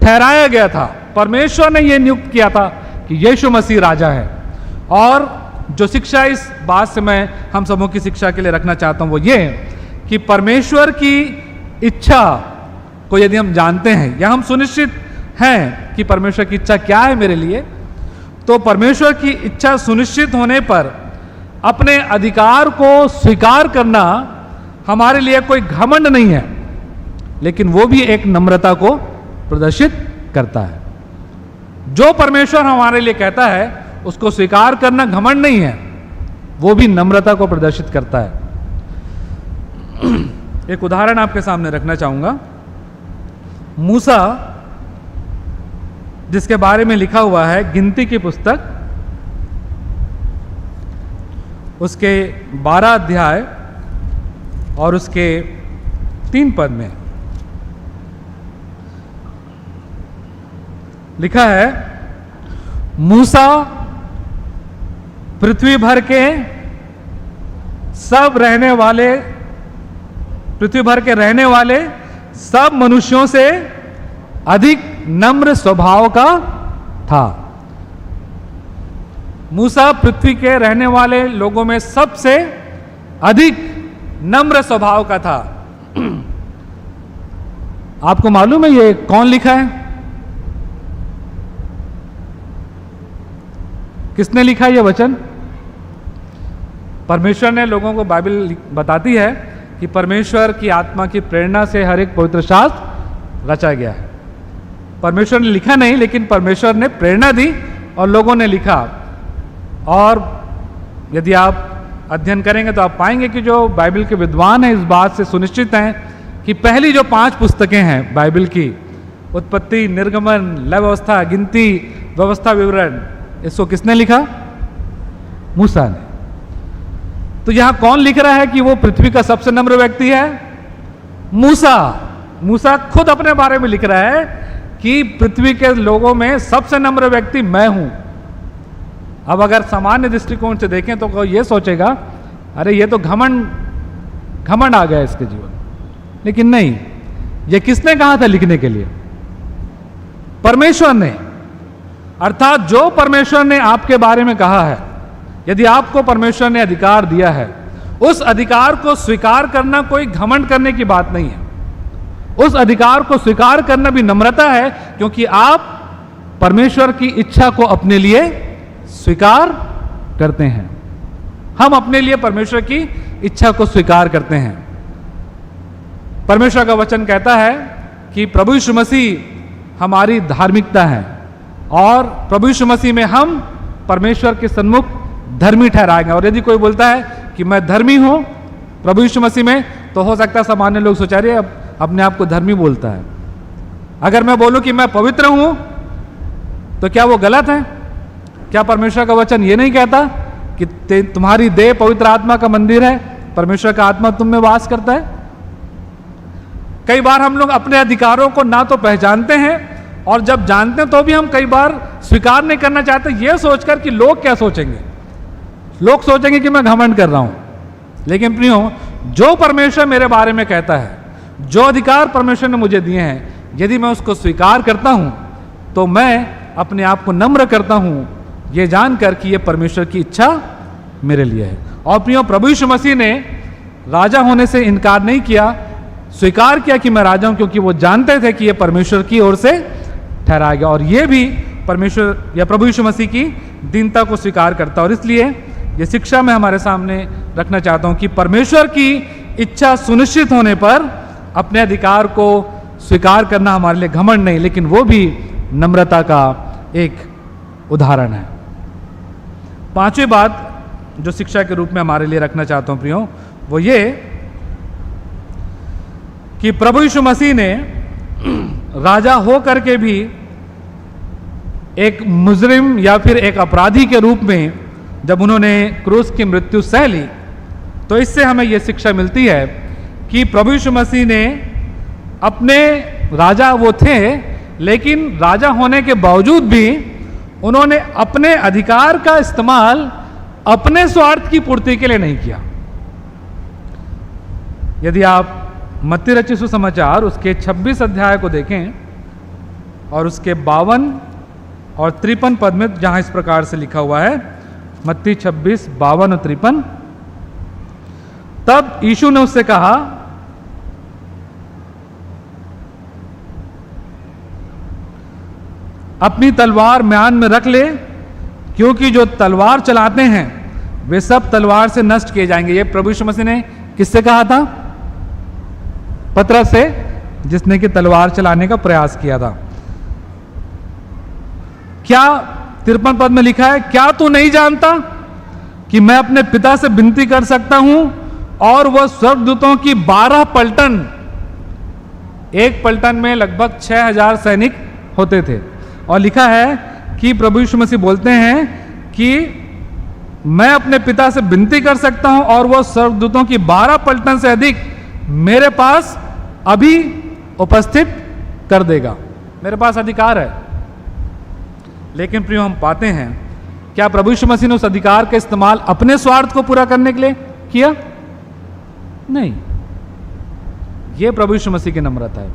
ठहराया गया था। परमेश्वर ने यह नियुक्त किया था कि यीशु मसीह राजा है। और जो शिक्षा इस बात से मैं हम सबों की शिक्षा के लिए रखना चाहता हूं वो ये कि परमेश्वर की इच्छा को यदि हम जानते हैं या हम सुनिश्चित हैं कि परमेश्वर की इच्छा क्या है मेरे लिए, तो परमेश्वर की इच्छा सुनिश्चित होने पर अपने अधिकार को स्वीकार करना हमारे लिए कोई घमंड नहीं है, लेकिन वो भी एक नम्रता को प्रदर्शित करता है। जो परमेश्वर हमारे लिए कहता है उसको स्वीकार करना घमंड नहीं है, वो भी नम्रता को प्रदर्शित करता है। एक उदाहरण आपके सामने रखना चाहूंगा। मूसा, जिसके बारे में लिखा हुआ है गिनती की पुस्तक, उसके 12 अध्याय और उसके 3 पद में लिखा है, मूसा पृथ्वी भर के रहने वाले सब मनुष्यों से अधिक नम्र स्वभाव का था। मूसा पृथ्वी के रहने वाले लोगों में सबसे अधिक नम्र स्वभाव का था। आपको मालूम है ये कौन लिखा है? किसने लिखा है ये वचन? परमेश्वर ने लोगों को, बाइबल बताती है कि परमेश्वर की आत्मा की प्रेरणा से हर एक पवित्र शास्त्र रचा गया है। परमेश्वर ने लिखा नहीं, लेकिन परमेश्वर ने प्रेरणा दी और लोगों ने लिखा। और यदि आप अध्ययन करेंगे तो आप पाएंगे कि जो बाइबल के विद्वान हैं इस बात से सुनिश्चित हैं कि पहली जो 5 पुस्तकें हैं बाइबल की, उत्पत्ति, निर्गमन, लय व्यवस्था, गिनती, व्यवस्था, विवरण, इसको किसने लिखा? मूसा ने। तो यहां कौन लिख रहा है कि वो पृथ्वी का सबसे नम्र व्यक्ति है? मूसा। मूसा खुद अपने बारे में लिख रहा है कि पृथ्वी के लोगों में सबसे नम्र व्यक्ति मैं हूं। अब अगर सामान्य दृष्टिकोण से देखें तो कोई ये सोचेगा, अरे ये तो घमंड आ गया इसके जीवन। लेकिन नहीं, ये किसने कहा था लिखने के लिए? परमेश्वर ने, अर्थात जो परमेश्वर ने आपके बारे में कहा है, यदि आपको परमेश्वर ने अधिकार दिया है, उस अधिकार को स्वीकार करना कोई घमंड करने की बात नहीं है। उस अधिकार को स्वीकार करना भी नम्रता है, क्योंकि आप परमेश्वर की इच्छा को अपने लिए स्वीकार करते हैं। हम अपने लिए परमेश्वर की इच्छा को स्वीकार करते हैं। परमेश्वर का वचन कहता है कि प्रभु यीशु मसीह हमारी धार्मिकता है और प्रभु यीशु मसीह में हम परमेश्वर के सन्मुख धर्मी ठहराएंगे। और यदि कोई बोलता है कि मैं धर्मी हूं प्रभु यीशु मसीह में, तो हो सकता है सामान्य लोग सोचा रहे अब अपने आप को धर्मी बोलता है। अगर मैं बोलूं कि मैं पवित्र हूं तो क्या वो गलत है? क्या परमेश्वर का वचन ये नहीं कहता कि तुम्हारी देह पवित्र आत्मा का मंदिर है, परमेश्वर का आत्मा तुम में वास करता है? कई बार हम लोग अपने अधिकारों को ना तो पहचानते हैं, और जब जानते हैं तो भी हम कई बार स्वीकार नहीं करना चाहते, ये सोचकर कि लोग क्या सोचेंगे, लोग सोचेंगे कि मैं घमंड कर रहा हूं। लेकिन प्रियो, जो परमेश्वर मेरे बारे में कहता है, जो अधिकार परमेश्वर ने मुझे दिए हैं, यदि मैं उसको स्वीकार करता हूं तो मैं अपने आप को नम्र करता हूं, ये जानकर कि ये परमेश्वर की इच्छा मेरे लिए है। और प्रियो, प्रभु यीशु मसीह ने राजा होने से इनकार नहीं किया, स्वीकार किया कि मैं राजा हूं, क्योंकि वो जानते थे कि ये परमेश्वर की ओर से ठहराया गया। और ये भी परमेश्वर या प्रभु यीशु मसीह की दीनता को स्वीकार करता। और इसलिए ये शिक्षा मैं हमारे सामने रखना चाहता हूं कि परमेश्वर की इच्छा सुनिश्चित होने पर अपने अधिकार को स्वीकार करना हमारे लिए घमंड नहीं, लेकिन वो भी नम्रता का एक उदाहरण है। पांचवी बात जो शिक्षा के रूप में हमारे लिए रखना चाहता हूं प्रियो, वो ये कि प्रभु यीशु मसीह ने राजा हो करके भी एक मुजरिम या फिर एक अपराधी के रूप में जब उन्होंने क्रूस की मृत्यु सह ली, तो इससे हमें यह शिक्षा मिलती है कि प्रभु यीशु मसीह ने अपने राजा वो थे, लेकिन राजा होने के बावजूद भी उन्होंने अपने अधिकार का इस्तेमाल अपने स्वार्थ की पूर्ति के लिए नहीं किया। यदि आप मत्ती रचित सुसमाचार उसके 26 अध्याय को देखें और उसके 52 और 53 पद में, जहां इस प्रकार से लिखा हुआ है, मत्ती 26, 52 और 53, तब यीशु ने उससे कहा, अपनी तलवार म्यान में रख ले, क्योंकि जो तलवार चलाते हैं वे सब तलवार से नष्ट किए जाएंगे। ये प्रभु यीशु मसीह ने किससे कहा था? पतरस से, जिसने कि तलवार चलाने का प्रयास किया था। क्या 53 पद में लिखा है, क्या तू नहीं जानता कि मैं अपने पिता से विनती कर सकता हूं और वह स्वर्गदूतों की 12 पलटन, एक पलटन में लगभग 6000 सैनिक होते थे। और लिखा है कि प्रभु यीशु मसीह बोलते हैं कि मैं अपने पिता से विनती कर सकता हूं और वह स्वर्गदूतों की 12 पलटन से अधिक मेरे पास अभी उपस्थित कर देगा। मेरे पास अधिकार है। लेकिन प्रियो, हम पाते हैं क्या प्रभु यीशु मसीह ने उस अधिकार का इस्तेमाल अपने स्वार्थ को पूरा करने के लिए किया? नहीं। यह प्रभु यीशु मसीह की नम्रता है।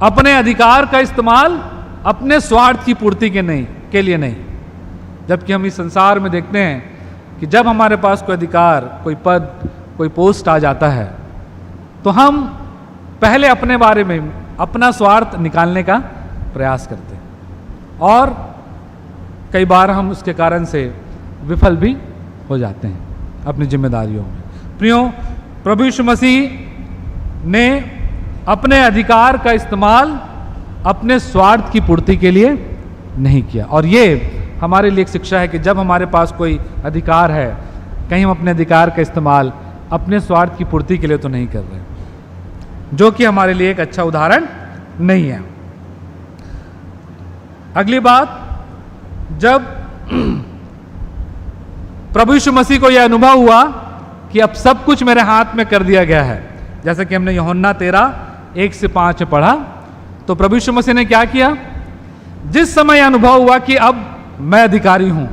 अपने अधिकार का इस्तेमाल अपने स्वार्थ की पूर्ति के लिए नहीं। जबकि हम इस संसार में देखते हैं कि जब हमारे पास कोई अधिकार, कोई पद, कोई पोस्ट आ जाता है, तो हम पहले अपने बारे में अपना स्वार्थ निकालने का प्रयास करते हैं और कई बार हम उसके कारण से विफल भी हो जाते हैं अपनी जिम्मेदारियों में। प्रियो, प्रभु यीशु मसीह ने अपने अधिकार का इस्तेमाल अपने स्वार्थ की पूर्ति के लिए नहीं किया। और ये हमारे लिए एक शिक्षा है कि जब हमारे पास कोई अधिकार है, कहीं हम अपने अधिकार का इस्तेमाल अपने स्वार्थ की पूर्ति के लिए तो नहीं कर रहे, जो कि हमारे लिए एक अच्छा उदाहरण नहीं है। अगली बात, जब प्रभु यीशु मसीह को यह अनुभव हुआ कि अब सब कुछ मेरे हाथ में कर दिया गया है, जैसे कि हमने यूहन्ना 13:1-5 में पढ़ा, तो प्रभु यीशु मसीह ने क्या किया? जिस समय अनुभव हुआ कि अब मैं अधिकारी हूं,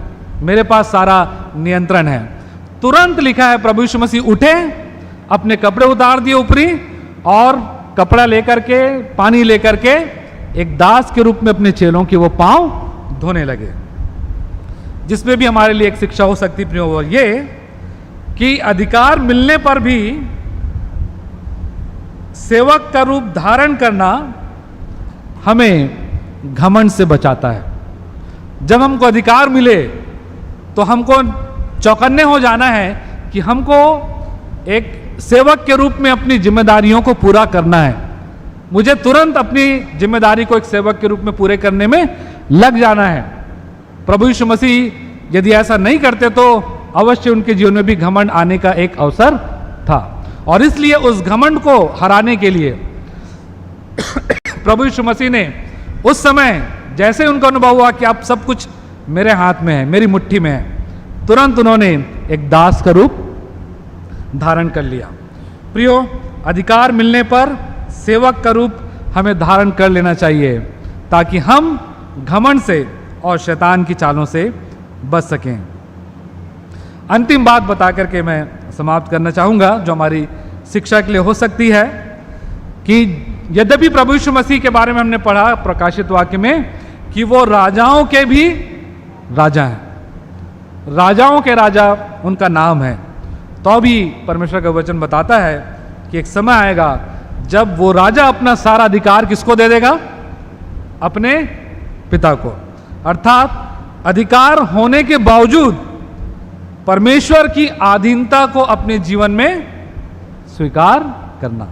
मेरे पास सारा नियंत्रण है, तुरंत लिखा है प्रभु यीशु मसीह उठे, अपने कपड़े उतार दिए ऊपरी और कपड़ा लेकर के, पानी लेकर के एक दास के रूप में अपने चेलों के वो पांव धोने लगे। जिसमें भी हमारे लिए एक शिक्षा हो सकती प्रियो वो ये कि अधिकार मिलने पर भी सेवक का रूप धारण करना हमें घमंड से बचाता है। जब हमको अधिकार मिले तो हमको चौकन्ने हो जाना है कि हमको एक सेवक के रूप में अपनी जिम्मेदारियों को पूरा करना है। मुझे तुरंत अपनी जिम्मेदारी को एक सेवक के रूप में पूरे करने में लग जाना है। प्रभु यीशु मसीह यदि ऐसा नहीं करते तो अवश्य उनके जीवन में भी घमंड आने का एक अवसर था, और इसलिए उस घमंड को हराने के लिए प्रभु यीशु मसीह ने उस समय जैसे उनको अनुभव हुआ कि आप सब कुछ मेरे हाथ में है, मेरी मुट्ठी में है, तुरंत उन्होंने एक दास का रूप धारण कर लिया। प्रियो, अधिकार मिलने पर सेवक का रूप हमें धारण कर लेना चाहिए ताकि हम घमंड से और शैतान की चालों से बच सकें। अंतिम बात बता करके मैं समाप्त करना चाहूंगा जो हमारी शिक्षा के लिए हो सकती है कि यद्यपि प्रभु यीशु मसीह के बारे में हमने पढ़ा प्रकाशित वाक्य में कि वो राजाओं के भी राजा हैं, राजाओं के राजा उनका नाम है, तो भी परमेश्वर का वचन बताता है कि एक समय आएगा जब वो राजा अपना सारा अधिकार किसको दे देगा? अपने पिता को। अर्थात अधिकार होने के बावजूद परमेश्वर की अधीनता को अपने जीवन में स्वीकार करना।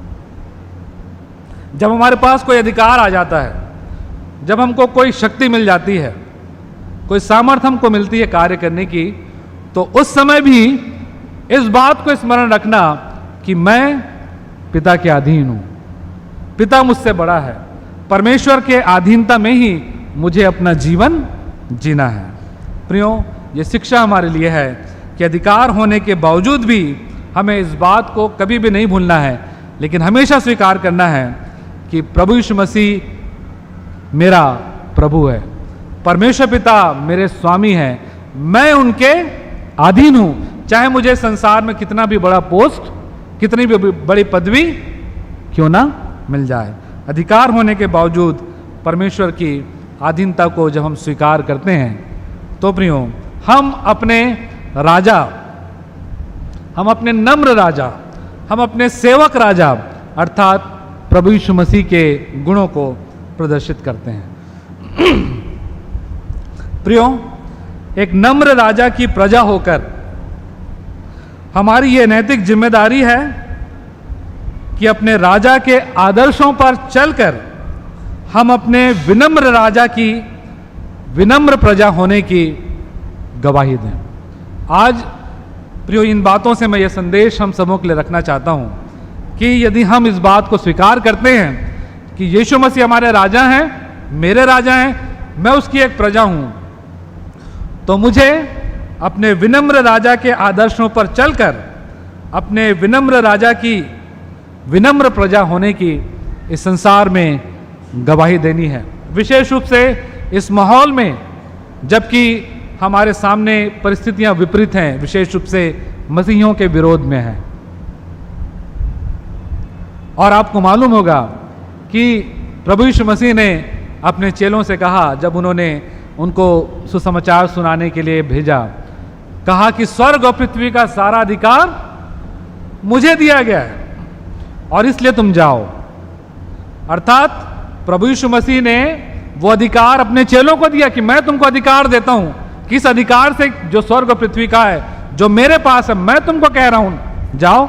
जब हमारे पास कोई अधिकार आ जाता है, जब हमको कोई शक्ति मिल जाती है, कोई सामर्थ्य हमको मिलती है कार्य करने की, तो उस समय भी इस बात को स्मरण रखना कि मैं पिता के अधीन हूं, पिता मुझसे बड़ा है, परमेश्वर के अधीनता में ही मुझे अपना जीवन जीना है। प्रियो, ये शिक्षा हमारे लिए है कि अधिकार होने के बावजूद भी हमें इस बात को कभी भी नहीं भूलना है, लेकिन हमेशा स्वीकार करना है कि प्रभु यीशु मसीह मेरा प्रभु है, परमेश्वर पिता मेरे स्वामी हैं, मैं उनके अधीन हूं, चाहे मुझे संसार में कितना भी बड़ा पोस्ट, कितनी भी बड़ी पदवी क्यों ना मिल जाए। अधिकार होने के बावजूद परमेश्वर की अधीनता को जब हम स्वीकार करते हैं तो प्रियो, हम अपने राजा, हम अपने नम्र राजा, हम अपने सेवक राजा अर्थात प्रभु यीशु मसीह के गुणों को प्रदर्शित करते हैं। प्रियो, एक नम्र राजा की प्रजा होकर हमारी ये नैतिक जिम्मेदारी है कि अपने राजा के आदर्शों पर चलकर हम अपने विनम्र राजा की विनम्र प्रजा होने की गवाही दें। आज प्रियो, इन बातों से मैं ये संदेश हम सबों के लिए रखना चाहता हूं कि यदि हम इस बात को स्वीकार करते हैं कि यीशु मसीह हमारे राजा हैं, मेरे राजा हैं, मैं उसकी एक प्रजा हूं, तो मुझे अपने विनम्र राजा के आदर्शों पर चलकर अपने विनम्र राजा की विनम्र प्रजा होने की इस संसार में गवाही देनी है। विशेष रूप से इस माहौल में जबकि हमारे सामने परिस्थितियां विपरीत हैं, विशेष रूप से मसीहियों के विरोध में हैं। और आपको मालूम होगा कि प्रभु यीशु मसीह ने अपने चेलों से कहा, जब उन्होंने उनको सुसमाचार सुनाने के लिए भेजा, कहा कि स्वर्ग और पृथ्वी का सारा अधिकार मुझे दिया गया है और इसलिए तुम जाओ। अर्थात प्रभु यीशु मसीह ने वो अधिकार अपने चेलों को दिया कि मैं तुमको अधिकार देता हूं, किस अधिकार से? जो स्वर्ग और पृथ्वी का है, जो मेरे पास है, मैं तुमको कह रहा हूं जाओ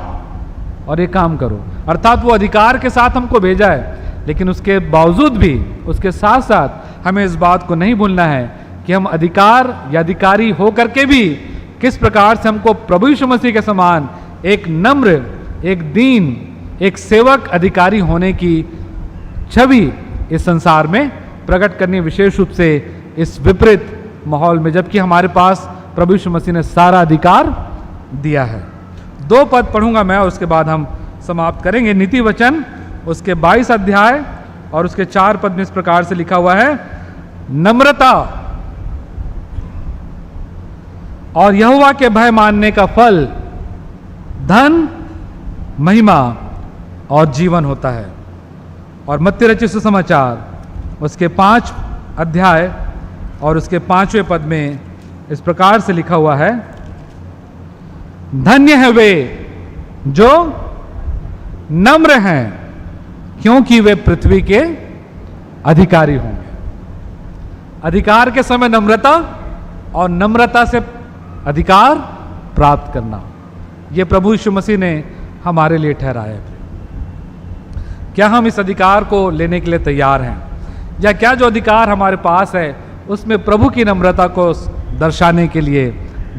और ये काम करो। अर्थात वो अधिकार के साथ हमको भेजा है, लेकिन उसके बावजूद भी, उसके साथ साथ हमें इस बात को नहीं भूलना है कि हम अधिकार या अधिकारी होकर के भी किस प्रकार से हमको प्रभु यीशु मसीह के समान एक नम्र, एक दीन, एक सेवक अधिकारी होने की छवि इस संसार में प्रकट करनी, विशेष रूप से इस विपरीत माहौल में, जबकि हमारे पास प्रभु यीशु मसीह ने सारा अधिकार दिया है। 2 पद पढ़ूंगा मैं और उसके बाद हम समाप्त करेंगे। नीति वचन उसके 22 अध्याय और उसके 4 पद में इस प्रकार से लिखा हुआ है, नम्रता और यहोवा के भय मानने का फल धन, महिमा और जीवन होता है। और मत्ती रचित सुसमाचार उसके 5 अध्याय और उसके 5वें पद में इस प्रकार से लिखा हुआ है, धन्य है वे जो नम्र हैं, क्योंकि वे पृथ्वी के अधिकारी होंगे। अधिकार के समय नम्रता और नम्रता से अधिकार प्राप्त करना, यह प्रभु यीशु मसीह ने हमारे लिए ठहराया है। क्या हम इस अधिकार को लेने के लिए तैयार हैं, या क्या जो अधिकार हमारे पास है उसमें प्रभु की नम्रता को दर्शाने के लिए,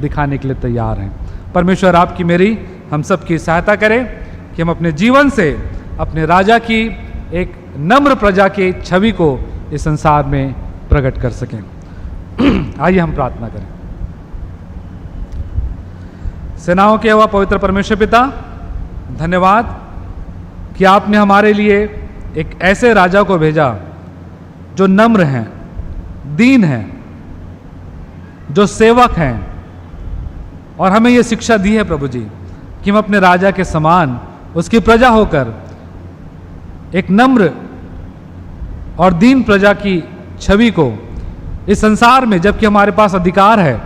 दिखाने के लिए तैयार हैं। परमेश्वर आपकी मेरी हम सब की सहायता करें कि हम अपने जीवन से अपने राजा की एक नम्र प्रजा की छवि को इस संसार में प्रकट कर सकें। आइए हम प्रार्थना करें। सेनाओं के यहोवा पवित्र परमेश्वर पिता, धन्यवाद कि आपने हमारे लिए एक ऐसे राजा को भेजा जो नम्र हैं, दीन हैं, जो सेवक हैं, और हमें यह शिक्षा दी है प्रभु जी कि हम अपने राजा के समान उसकी प्रजा होकर एक नम्र और दीन प्रजा की छवि को इस संसार में, जबकि हमारे पास अधिकार है,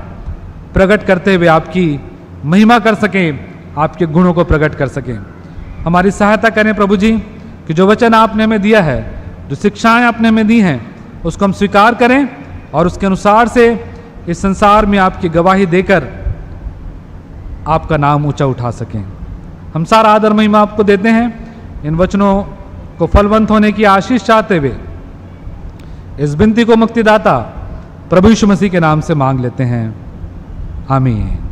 प्रकट करते हुए आपकी महिमा कर सकें, आपके गुणों को प्रकट कर सकें। हमारी सहायता करें प्रभु जी कि जो वचन आपने हमें दिया है, जो शिक्षाएं आपने हमें दी हैं, उसको हम स्वीकार करें और उसके अनुसार से इस संसार में आपकी गवाही देकर आपका नाम ऊंचा उठा सकें। हम सारा आदर महिमा आपको देते हैं। इन वचनों को फलवंत होने की आशीष चाहते हुए इस विनती को मुक्तिदाता प्रभु यीशु मसीह के नाम से मांग लेते हैं, आमीन।